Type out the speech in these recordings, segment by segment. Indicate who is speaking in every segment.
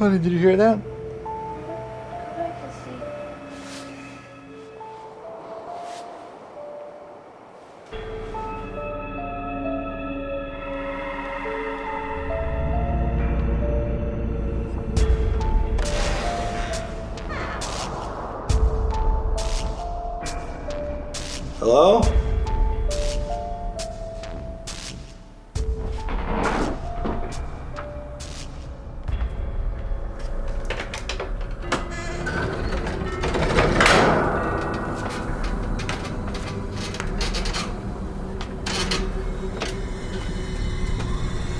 Speaker 1: Honey, did you hear that? Hello?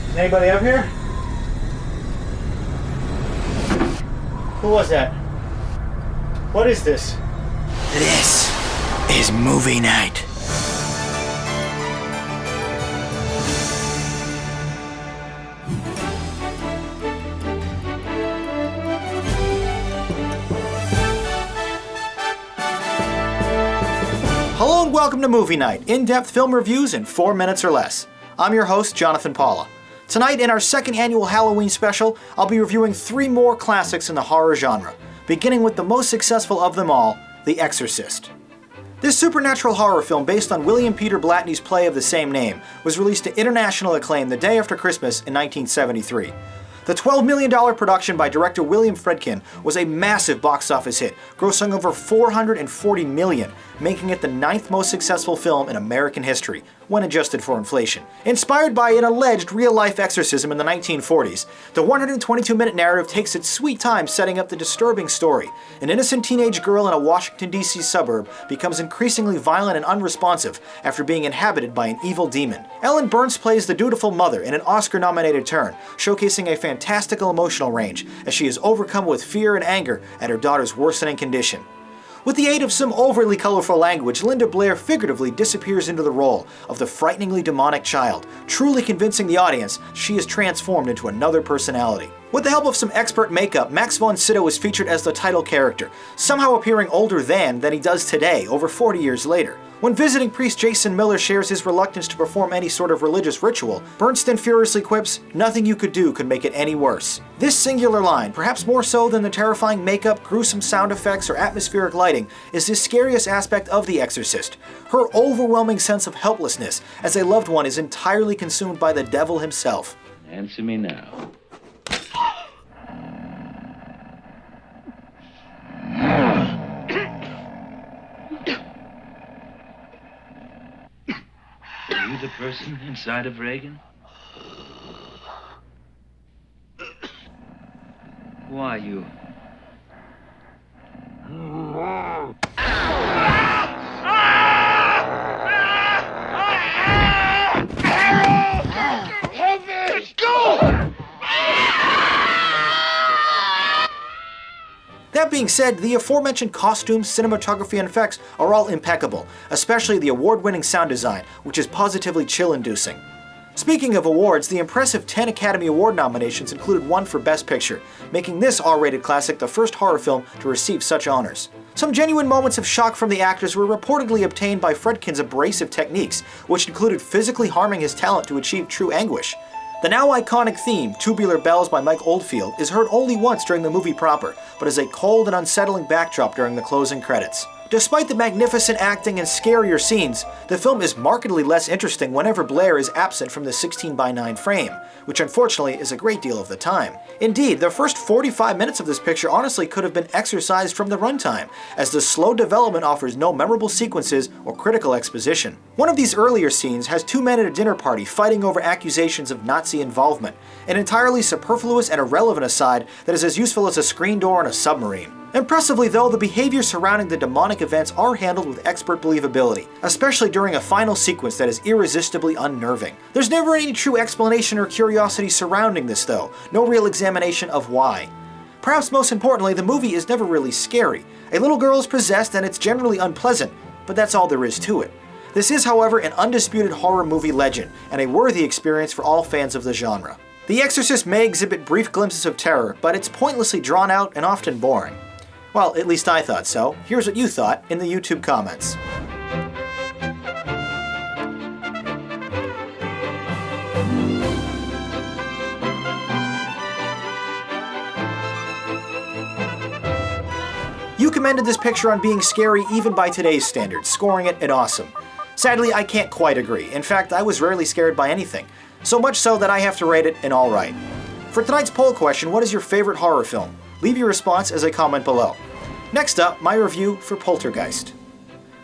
Speaker 1: Is anybody up here? Who was that? What is this?
Speaker 2: This is movie night.
Speaker 1: Hello and welcome to Movie Night, in-depth film reviews in 4 minutes or less. I'm your host, Jonathan Paula. Tonight, in our second annual Halloween special, I'll be reviewing 3 more classics in the horror genre, beginning with the most successful of them all, The Exorcist. This supernatural horror film, based on William Peter Blatty's play of the same name, was released to international acclaim the day after Christmas in 1973. The $12 million production by director William Friedkin was a massive box office hit, grossing over $440 million, making it the 9th most successful film in American history, when adjusted for inflation. Inspired by an alleged real-life exorcism in the 1940s, the 122-minute narrative takes its sweet time setting up the disturbing story. An innocent teenage girl in a Washington, D.C. suburb becomes increasingly violent and unresponsive after being inhabited by an evil demon. Ellen Burns plays the dutiful mother in an Oscar-nominated turn, showcasing a fantastical emotional range as she is overcome with fear and anger at her daughter's worsening condition. With the aid of some overly colorful language, Linda Blair figuratively disappears into the role of the frighteningly demonic child, truly convincing the audience she is transformed into another personality. With the help of some expert makeup, Max von Sydow is featured as the title character, somehow appearing older than he does today, over 40 years later. When visiting priest Jason Miller shares his reluctance to perform any sort of religious ritual, Bernstein furiously quips, "Nothing you could do could make it any worse." This singular line, perhaps more so than the terrifying makeup, gruesome sound effects, or atmospheric lighting, is the scariest aspect of The Exorcist. Her overwhelming sense of helplessness as a loved one is entirely consumed by the devil himself.
Speaker 3: Answer me now. Are you the person inside of Reagan? Who are you?
Speaker 2: Let's go!
Speaker 1: That being said, the aforementioned costumes, cinematography, and effects are all impeccable, especially the award-winning sound design, which is positively chill-inducing. Speaking of awards, the impressive 10 Academy Award nominations included 1 for Best Picture, making this R-rated classic the first horror film to receive such honors. Some genuine moments of shock from the actors were reportedly obtained by Friedkin's abrasive techniques, which included physically harming his talent to achieve true anguish. The now iconic theme, Tubular Bells by Mike Oldfield, is heard only once during the movie proper, but is a cold and unsettling backdrop during the closing credits. Despite the magnificent acting and scarier scenes, the film is markedly less interesting whenever Blair is absent from the 16:9 frame, which unfortunately is a great deal of the time. Indeed, the first 45 minutes of this picture honestly could have been exercised from the runtime, as the slow development offers no memorable sequences or critical exposition. One of these earlier scenes has 2 men at a dinner party fighting over accusations of Nazi involvement, an entirely superfluous and irrelevant aside that is as useful as a screen door on a submarine. Impressively though, the behaviors surrounding the demonic events are handled with expert believability, especially during a final sequence that is irresistibly unnerving. There's never any true explanation or curiosity surrounding this though, no real examination of why. Perhaps most importantly, the movie is never really scary. A little girl is possessed and it's generally unpleasant, but that's all there is to it. This is, however, an undisputed horror movie legend, and a worthy experience for all fans of the genre. The Exorcist may exhibit brief glimpses of terror, but it's pointlessly drawn out and often boring. Well, at least I thought so. Here's what you thought in the YouTube comments. commended this picture on being scary even by today's standards, scoring it an awesome. Sadly, I can't quite agree. In fact, I was rarely scared by anything. So much so that I have to rate it an alright. For tonight's poll question, what is your favorite horror film? Leave your response as a comment below. Next up, my review for Poltergeist.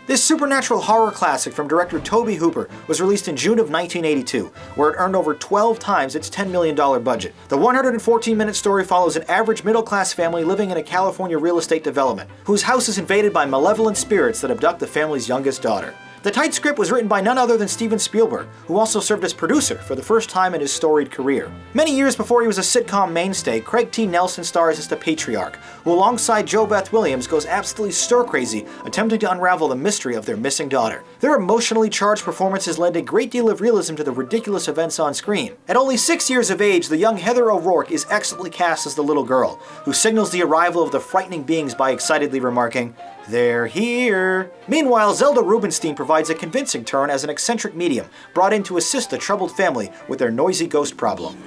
Speaker 1: This supernatural horror classic from director Tobe Hooper was released in June of 1982, where it earned over 12 times its $10 million budget. The 114-minute story follows an average middle-class family living in a California real estate development, whose house is invaded by malevolent spirits that abduct the family's youngest daughter. The tight script was written by none other than Steven Spielberg, who also served as producer for the first time in his storied career. Many years before he was a sitcom mainstay, Craig T. Nelson stars as the Patriarch, who alongside JoBeth Williams goes absolutely stir-crazy attempting to unravel the mystery of their missing daughter. Their emotionally charged performances lend a great deal of realism to the ridiculous events on screen. At only 6 years of age, the young Heather O'Rourke is excellently cast as the little girl, who signals the arrival of the frightening beings by excitedly remarking, "They're here." Meanwhile, Zelda Rubinstein provides a convincing turn as an eccentric medium brought in to assist the troubled family with their noisy ghost problem.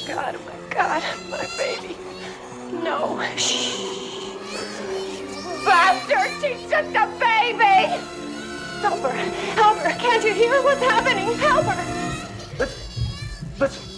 Speaker 4: God, oh my God, my baby. No. Shh. Bastard, she's just a baby! Help her, help her. Can't you hear what's happening? Help her.
Speaker 2: Let's...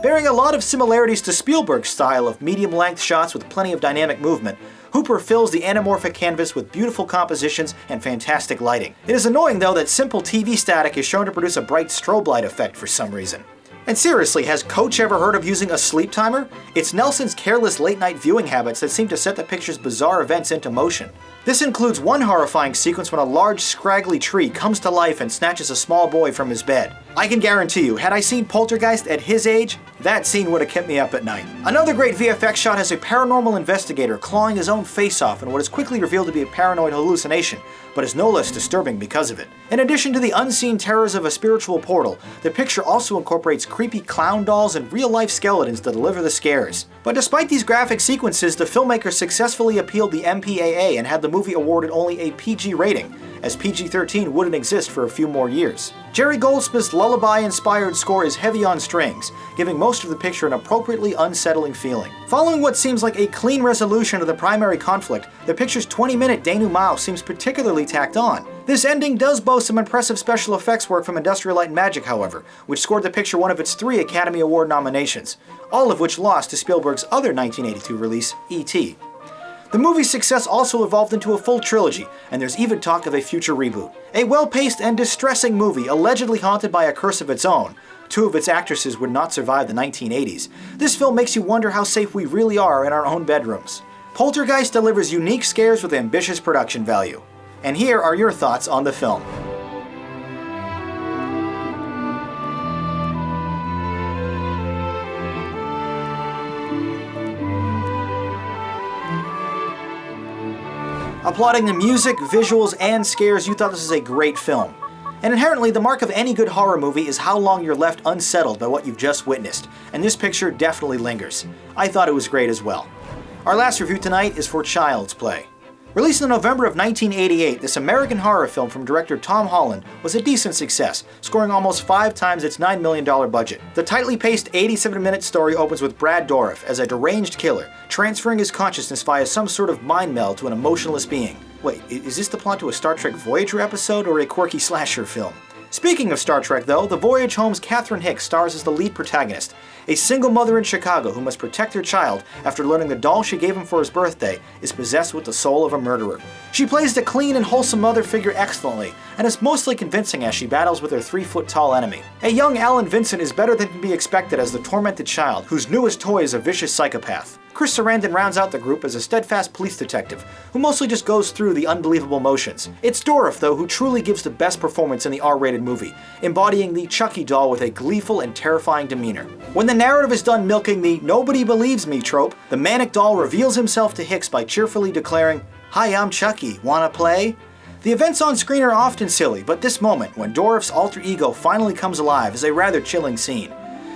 Speaker 1: Bearing a lot of similarities to Spielberg's style of medium-length shots with plenty of dynamic movement, Hooper fills the anamorphic canvas with beautiful compositions and fantastic lighting. It is annoying, though, that simple TV static is shown to produce a bright strobe light effect for some reason. And seriously, has Coach ever heard of using a sleep timer? It's Nelson's careless late-night viewing habits that seem to set the picture's bizarre events into motion. This includes one horrifying sequence when a large, scraggly tree comes to life and snatches a small boy from his bed. I can guarantee you, had I seen Poltergeist at his age, that scene would have kept me up at night. Another great VFX shot has a paranormal investigator clawing his own face off in what is quickly revealed to be a paranoid hallucination, but is no less disturbing because of it. In addition to the unseen terrors of a spiritual portal, the picture also incorporates creepy clown dolls and real-life skeletons to deliver the scares. But despite these graphic sequences, the filmmaker successfully appealed the MPAA and had the movie awarded only a PG rating, as PG-13 wouldn't exist for a few more years. Jerry Goldsmith's lullaby-inspired score is heavy on strings, giving most of the picture an appropriately unsettling feeling. Following what seems like a clean resolution of the primary conflict, the picture's 20-minute denouement seems particularly tacked on. This ending does boast some impressive special effects work from Industrial Light and Magic, however, which scored the picture one of its 3 Academy Award nominations, all of which lost to Spielberg's other 1982 release, E.T. The movie's success also evolved into a full trilogy, and there's even talk of a future reboot. A well-paced and distressing movie allegedly haunted by a curse of its own. 2 of its actresses would not survive the 1980s. This film makes you wonder how safe we really are in our own bedrooms. Poltergeist delivers unique scares with ambitious production value. And here are your thoughts on the film. Applauding the music, visuals, and scares, you thought this was a great film. And inherently, the mark of any good horror movie is how long you're left unsettled by what you've just witnessed, and this picture definitely lingers. I thought it was great as well. Our last review tonight is for Child's Play. Released in November of 1988, this American horror film from director Tom Holland was a decent success, scoring almost 5 times its $9 million budget. The tightly paced 87-minute story opens with Brad Dourif as a deranged killer, transferring his consciousness via some sort of mind meld to an emotionless being. Wait, is this the plot to a Star Trek Voyager episode or a quirky slasher film? Speaking of Star Trek though, The Voyage Home's Catherine Hicks stars as the lead protagonist, a single mother in Chicago who must protect her child after learning the doll she gave him for his birthday is possessed with the soul of a murderer. She plays the clean and wholesome mother figure excellently, and is mostly convincing as she battles with her 3-foot-tall enemy. A young Alan Vincent is better than can be expected as the tormented child, whose newest toy is a vicious psychopath. Chris Sarandon rounds out the group as a steadfast police detective, who mostly just goes through the unbelievable motions. It's Dourif, though, who truly gives the best performance in the R-rated movie, embodying the Chucky doll with a gleeful and terrifying demeanor. When the narrative is done milking the "nobody believes me" trope, the manic doll reveals himself to Hicks by cheerfully declaring, "Hi, I'm Chucky, wanna play?" The events on screen are often silly, but this moment, when Dourif's alter ego finally comes alive, is a rather chilling scene.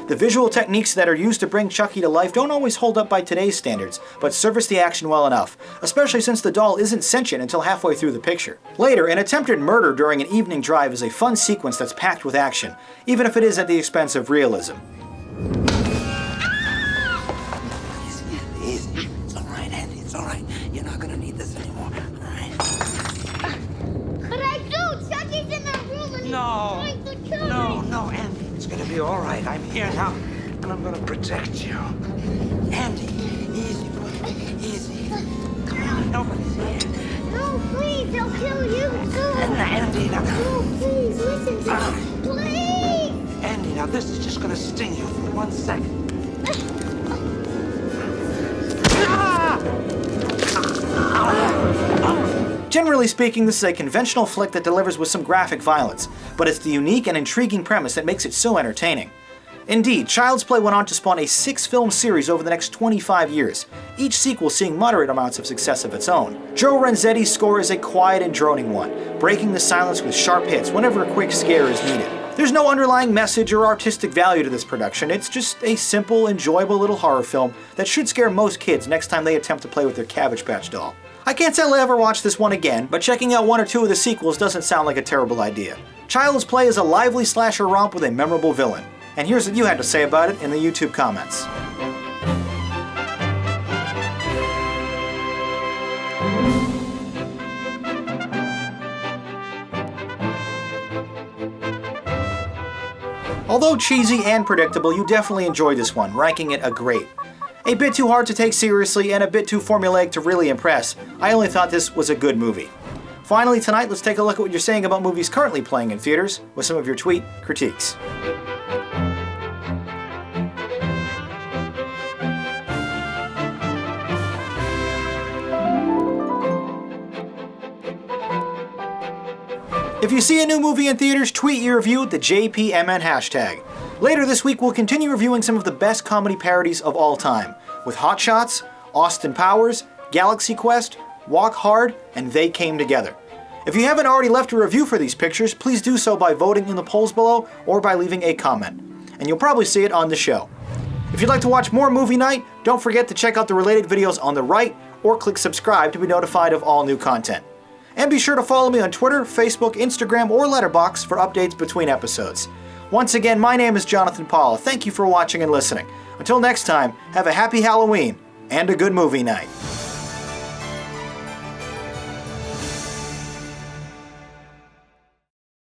Speaker 1: The visual techniques that are used to bring Chucky to life don't always hold up by today's standards, but service the action well enough, especially since the doll isn't sentient until halfway through the picture. Later, an attempted murder during an evening drive is a fun sequence that's packed with action, even if it is at the expense of realism.
Speaker 2: Easy. It's all right, Andy. It's all right. You're not gonna need this anymore. All right.
Speaker 5: But I do! Chucky's in that room and he's trying to kill me!
Speaker 2: No, Andy. It's gonna be all right. I'm here now, and I'm gonna protect you. Andy, easy, boy. Easy. Come on, nobody's here.
Speaker 5: No, please, they'll kill you too!
Speaker 2: Andy, now.
Speaker 5: No, please, listen to me! Please!
Speaker 2: Andy, now this is just gonna sting you for 1 second.
Speaker 1: Generally speaking, this is a conventional flick that delivers with some graphic violence, but it's the unique and intriguing premise that makes it so entertaining. Indeed, Child's Play went on to spawn a 6-film series over the next 25 years, each sequel seeing moderate amounts of success of its own. Joe Renzetti's score is a quiet and droning one, breaking the silence with sharp hits whenever a quick scare is needed. There's no underlying message or artistic value to this production, it's just a simple, enjoyable little horror film that should scare most kids next time they attempt to play with their Cabbage Patch doll. I can't say I'll ever watch this one again, but checking out 1 or 2 of the sequels doesn't sound like a terrible idea. Child's Play is a lively slasher romp with a memorable villain. And here's what you had to say about it in the YouTube comments. Although cheesy and predictable, you definitely enjoyed this one, ranking it a great. A bit too hard to take seriously and a bit too formulaic to really impress, I only thought this was a good movie. Finally, tonight, let's take a look at what you're saying about movies currently playing in theaters with some of your tweet critiques. If you see a new movie in theaters, tweet your review with the JPMN hashtag. Later this week, we'll continue reviewing some of the best comedy parodies of all time, with Hot Shots, Austin Powers, Galaxy Quest, Walk Hard, and They Came Together. If you haven't already left a review for these pictures, please do so by voting in the polls below or by leaving a comment, and you'll probably see it on the show. If you'd like to watch more Movie Night, don't forget to check out the related videos on the right or click subscribe to be notified of all new content. And be sure to follow me on Twitter, Facebook, Instagram, or Letterboxd for updates between episodes. Once again, my name is Jonathan Paula. Thank you for watching and listening. Until next time, have a happy Halloween and a good movie night.